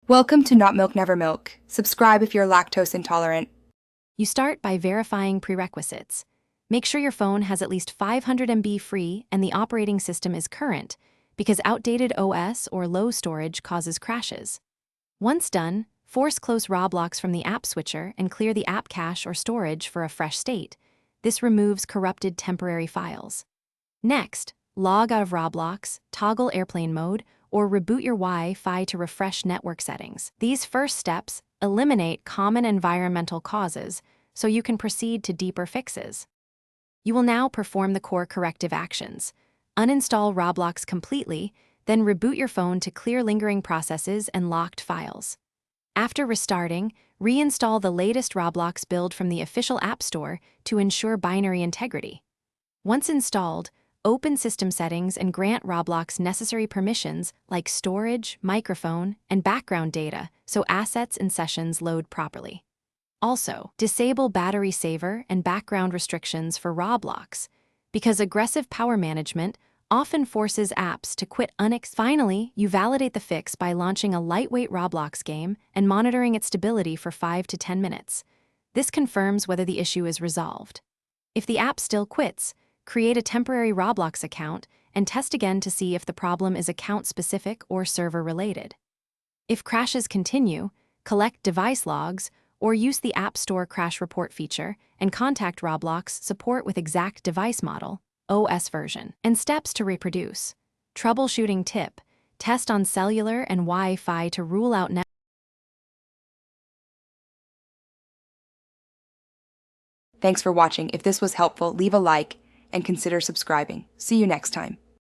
Welcome to Not Milk Never Milk. Subscribe if you're lactose intolerant. You start by verifying prerequisites. Make sure your phone has at least 500 MB free and the operating system is current, because outdated OS or low storage causes crashes. Once done, force close Roblox from the app switcher and clear the app cache or storage for a fresh state. This removes corrupted temporary files. Next, log out of Roblox, toggle airplane mode, or reboot your Wi-Fi to refresh network settings. These first steps eliminate common environmental causes, so you can proceed to deeper fixes. You will now perform the core corrective actions. Uninstall Roblox completely, then reboot your phone to clear lingering processes and locked files. After restarting, reinstall the latest Roblox build from the official App Store to ensure binary integrity. Once installed, open system settings and grant Roblox necessary permissions like storage, microphone, and background data so assets and sessions load properly. Also, disable battery saver and background restrictions for Roblox, because aggressive power management often forces apps to quit Finally, you validate the fix by launching a lightweight Roblox game and monitoring its stability for 5 to 10 minutes. This confirms whether the issue is resolved. If the app still quits, create a temporary Roblox account and test again to see if the problem is account-specific or server-related. If crashes continue, collect device logs or use the App Store crash report feature and contact Roblox support with exact device model, OS version, and steps to reproduce. Troubleshooting tip: test on cellular and Wi-Fi to rule out network. Thanks for watching. If this was helpful, leave a like and consider subscribing. See you next time.